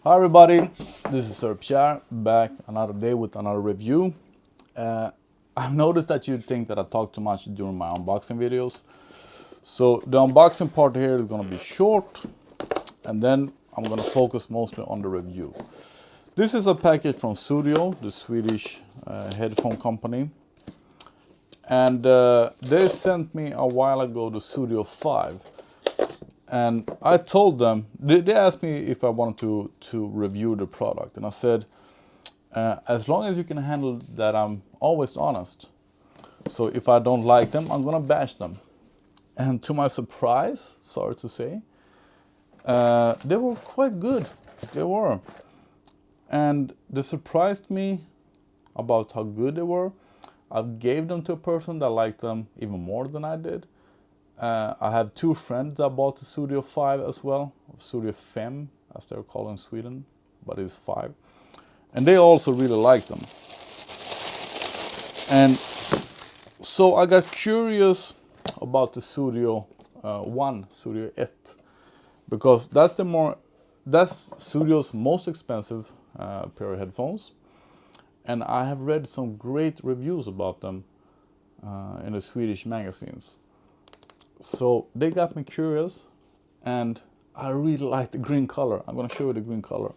Hi everybody, this is Sir Pierre, back another day with another review. I've noticed that you think that I talk too much during my unboxing videos. So the unboxing part here is going to be short, and then I'm going to focus mostly on the review. This is a package from Sudio, the Swedish headphone company. And they sent me a while ago the Sudio 5. And I told them, they asked me if I wanted to review the product. And I said, as long as you can handle that, I'm always honest. So if I don't like them, I'm gonna bash them. And to my surprise, sorry to say, they were quite good. They were. And they surprised me about how good they were. I gave them to a person that liked them even more than I did. I have two friends that bought the Sudio 5 as well, Sudio 5 as they're called in Sweden, but it's 5. And they also really liked them. And so I got curious about the Sudio 1, Sudio ETT, because that's Sudio's most expensive pair of headphones. And I have read some great reviews about them in the Swedish magazines. So they got me curious, and I really like the green color. I'm going to show you the green color.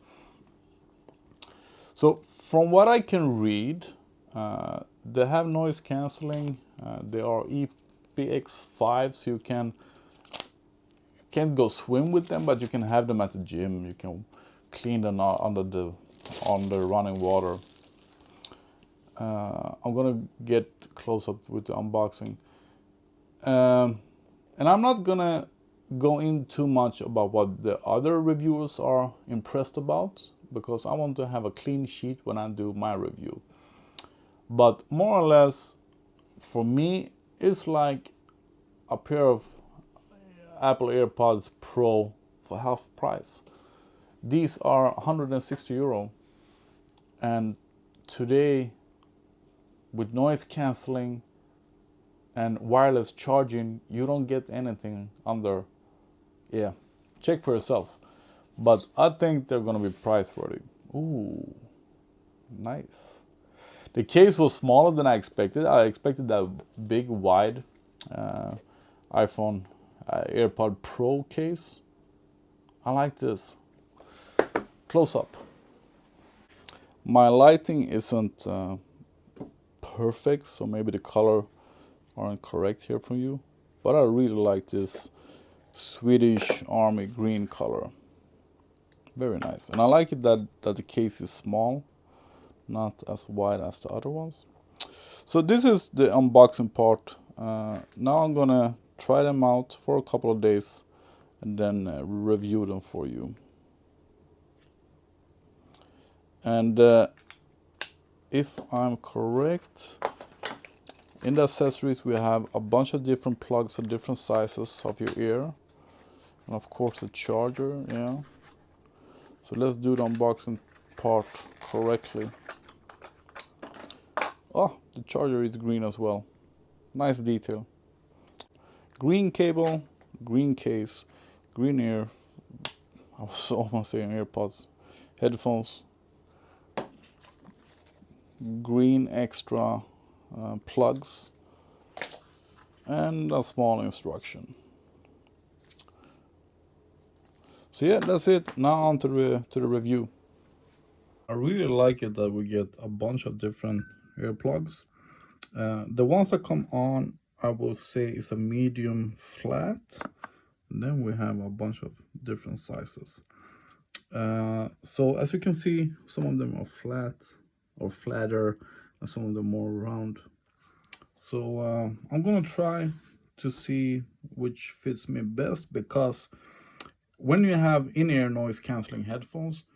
So from what I can read, they have noise cancelling. They are IPX5, so you can't go swim with them, but you can have them at the gym. You can clean them under the running water. I'm gonna get close up with the unboxing. And I'm not gonna go in too much about what the other reviewers are impressed about, because I want to have a clean sheet when I do my review. But more or less, for me, it's like a pair of Apple AirPods Pro for half price. These are 160 euro, and today, with noise cancelling and wireless charging, you don't get anything under. Yeah, check for yourself. But I think they're gonna be price worthy. Ooh, nice. The case was smaller than I expected. I expected that big, wide iPhone AirPod Pro case. I like this. Close up. My lighting isn't perfect, so maybe the color aren't correct here from you, but I really like this Swedish Army green color. Very nice. And I like it that the case is small, not as wide as the other ones. So this is the unboxing part. Now I'm gonna try them out for a couple of days and then review them for you. And if I'm correct, in the accessories we have a bunch of different plugs for different sizes of your ear. And of course a charger, yeah. So let's do the unboxing part correctly. Oh, the charger is green as well. Nice detail. Green cable, green case, green ear. I was almost saying AirPods. Headphones. Green extra plugs. And a small instruction. So yeah, that's it. Now on to the review. I really like it that we get a bunch of different earplugs. The ones that come on, I would say, is a medium flat. And then we have a bunch of different sizes. So as you can see, some of them are flat or flatter, and some of them more round. So I'm gonna try to see which fits me best, because when you have in-ear noise cancelling headphones,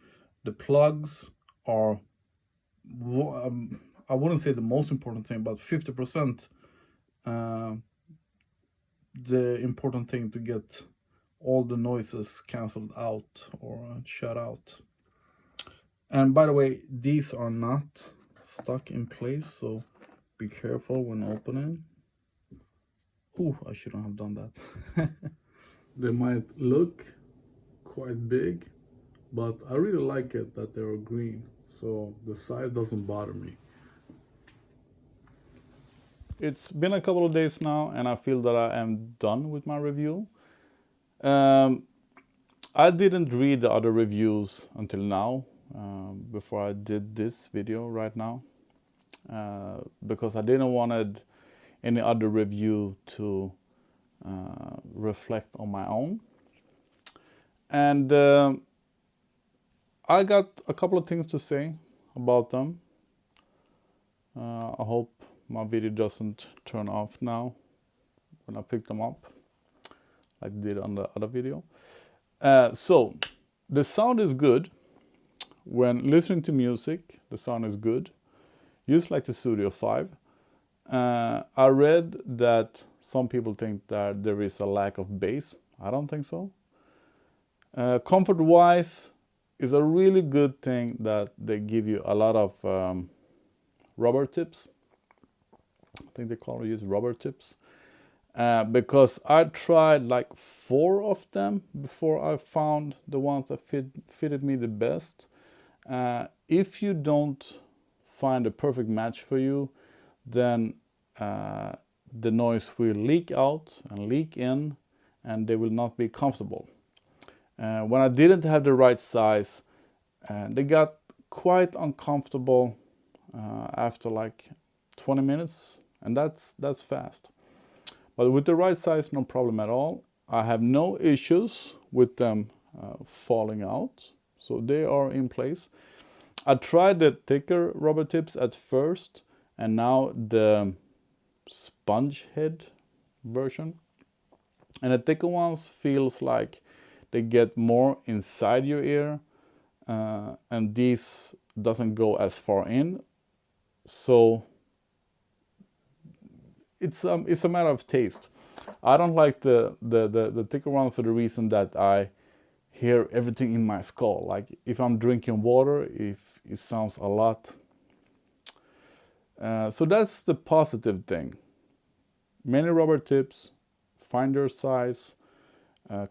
the plugs are, I wouldn't say the most important thing, but 50% the important thing to get all the noises cancelled out or shut out. And by the way, these are not stuck in place, so be careful when opening. Ooh, I shouldn't have done that. They might look quite big, but I really like it that they're green, so the size doesn't bother me. It's been a couple of days now, and I feel that I am done with my review. Um, I didn't read the other reviews until now, before I did this video right now, because I didn't wanted any other review to reflect on my own. And I got a couple of things to say about them. I hope my video doesn't turn off now when I pick them up, like I did on the other video. So, the sound is good. When listening to music, the sound is good. Just like the Sudio 5. I read that some people think that there is a lack of bass. I don't think so. Comfort-wise, it's a really good thing that they give you a lot of rubber tips. I think they call it rubber tips. Because I tried like 4 of them before I found the ones that fitted me the best. If you don't find a perfect match for you, then the noise will leak out and leak in, and they will not be comfortable. When I didn't have the right size, they got quite uncomfortable after like 20 minutes, and that's fast. But with the right size, no problem at all. I have no issues with them falling out, so they are in place. I tried the thicker rubber tips at first, and now the sponge head version. And the thicker ones feels like they get more inside your ear, and these doesn't go as far in. So it's a matter of taste. I don't like the thicker one for the reason that I hear everything in my skull. Like if I'm drinking water, if it sounds a lot. So that's the positive thing. Many rubber tips, find your size,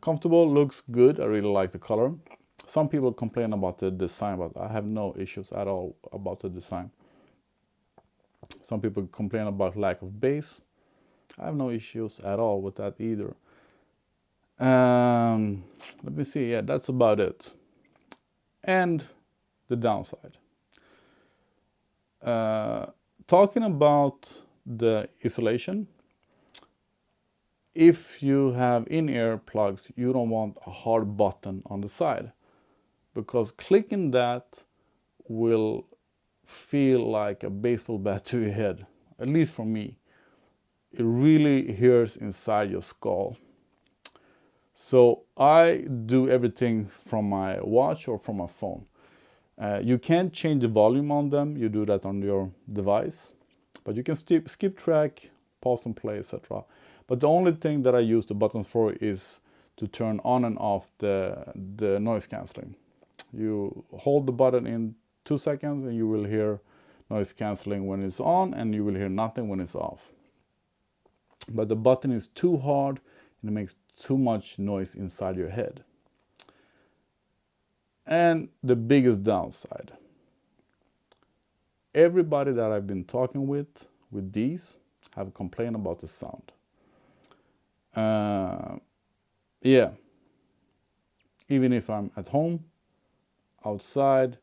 comfortable, looks good. I really like the color. Some people complain about the design, but I have no issues at all about the design. Some people complain about lack of bass. I have no issues at all with that either. Let me see. Yeah, that's about it. And the downside. Talking about the isolation. If you have in-ear plugs, you don't want a hard button on the side, because clicking that will feel like a baseball bat to your head, at least for me. It really hears inside your skull. So I do everything from my watch or from my phone. You can't change the volume on them, you do that on your device, but you can skip track, pause and play, etc. But the only thing that I use the buttons for is to turn on and off the noise cancelling. You hold the button in 2 seconds and you will hear noise cancelling when it's on, and you will hear nothing when it's off. But the button is too hard and it makes too much noise inside your head. And the biggest downside. Everybody that I've been talking with these have complained about the sound. Yeah. Even if I'm at home, outside,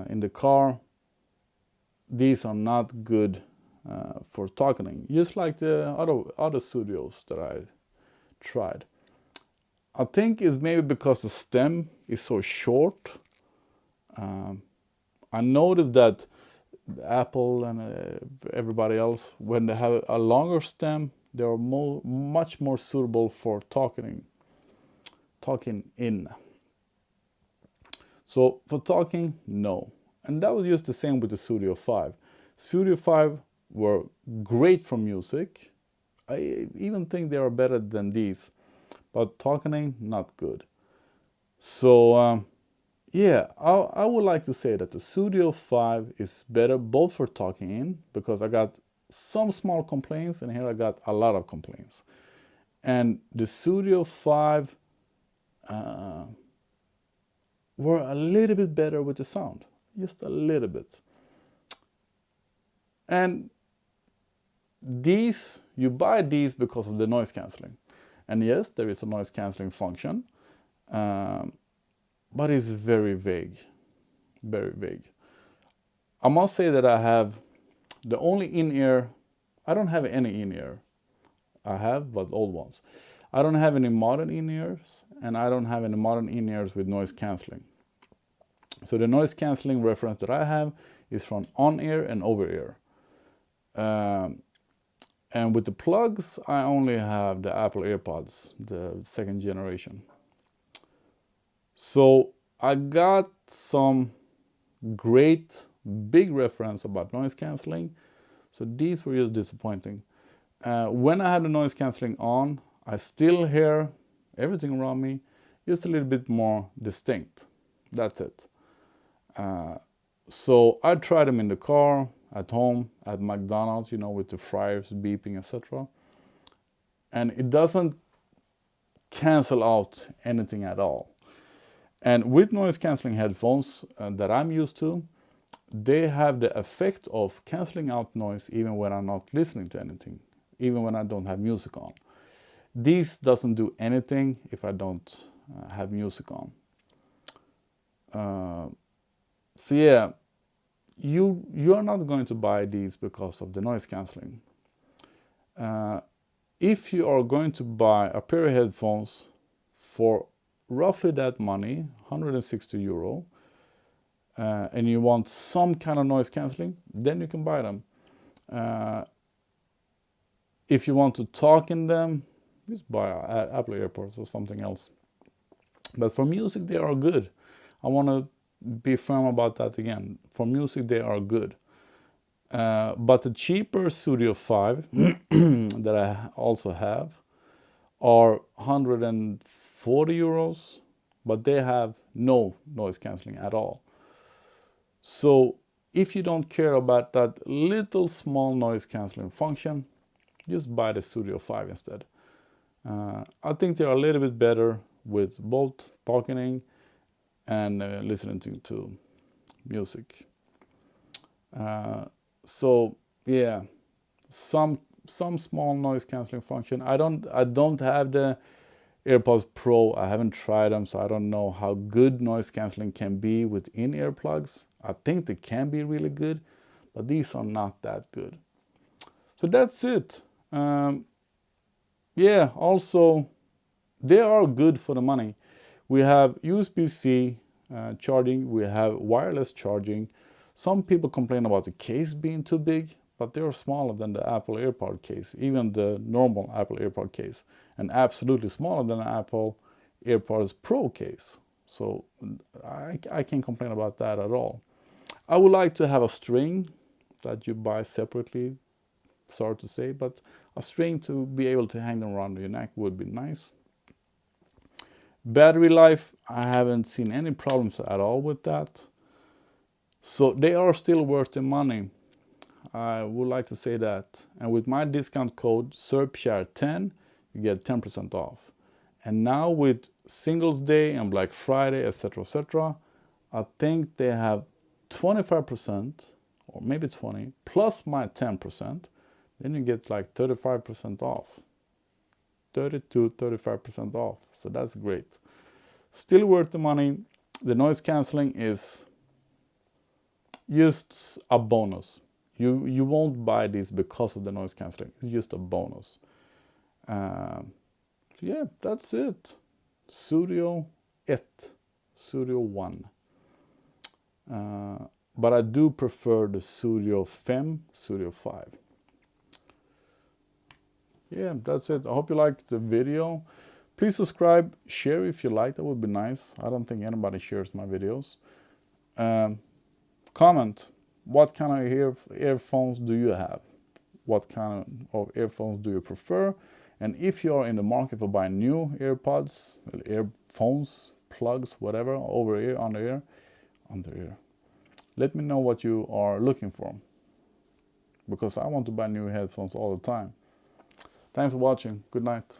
in the car, these are not good for talking. Just like the other Sudios that I tried. I think it's maybe because the stem is so short. I noticed that Apple and everybody else, when they have a longer stem, they are much more suitable for talking in. So for talking, no. And that was just the same with the Sudio 5. Sudio 5 were great for music. I even think they are better than these. But talking, not good. So yeah, I would like to say that the Sudio 5 is better both for talking in, because I got some small complaints, and here I got a lot of complaints. And the Sudio 5 were a little bit better with the sound, just a little bit. And these, you buy these because of the noise cancelling. And yes, there is a noise cancelling function, but it's very vague, very vague. I must say that I have the only in-ear, I don't have any in-ear. I have, but old ones. I don't have any modern in-ears, and I don't have any modern in-ears with noise cancelling. So the noise cancelling reference that I have is from on-ear and over-ear. And with the plugs, I only have the Apple AirPods, the 2nd generation. So I got some great big reference about noise cancelling. So these were just disappointing. When I had the noise cancelling on, I still hear everything around me, just a little bit more distinct. That's it. So I tried them in the car, at home, at McDonald's, with the fryers beeping, etc. And it doesn't cancel out anything at all. And with noise cancelling headphones that I'm used to, they have the effect of cancelling out noise even when I'm not listening to anything, even when I don't have music on. These doesn't do anything if I don't have music on. So yeah, you are not going to buy these because of the noise cancelling. If you are going to buy a pair of headphones for roughly that money, 160 euro, and you want some kind of noise cancelling, then you can buy them. If you want to talk in them, just buy Apple AirPods or something else. But for music, they are good. I want to be firm about that again. For music, they are good. But the cheaper Sudio 5 that I also have are 140 euros, but they have no noise cancelling at all. So if you don't care about that little small noise cancelling function, just buy the Sudio 5 instead. I think they are a little bit better with both talking and listening to music. So yeah, some small noise cancelling function. I don't have the AirPods Pro. I haven't tried them, so I don't know how good noise cancelling can be with in-ear plugs. I think they can be really good, but these are not that good. So that's it. Yeah, also they are good for the money. We have USB-C charging, we have wireless charging. Some people complain about the case being too big, but they are smaller than the Apple AirPod case, even the normal Apple AirPod case, and absolutely smaller than the Apple AirPods Pro case. So I can't complain about that at all. I would like to have a string that you buy separately, sorry to say, but a string to be able to hang them around your neck would be nice. Battery life, I haven't seen any problems at all with that. So they are still worth the money. I would like to say that. And with my discount code SERPSHARE10, you get 10% off. And now with Singles Day and Black Friday, etc., I think they have 25% or maybe 20 plus my 10%. Then you get like 35% off. 30 to 35% off. So that's great. Still worth the money. The noise cancelling is just a bonus. You won't buy this because of the noise cancelling. It's just a bonus. So yeah, that's it. Sudio ETT, Sudio 1. But I do prefer the Sudio Fem, Sudio 5. Yeah, that's it. I hope you liked the video. Please subscribe, share if you like. That would be nice. I don't think anybody shares my videos. Comment. What kind of earphones do you have? What kind of earphones do you prefer? And if you are in the market for buying new AirPods, earphones, plugs, whatever, over ear, under ear, let me know what you are looking for, because I want to buy new headphones all the time. Thanks for watching. Good night.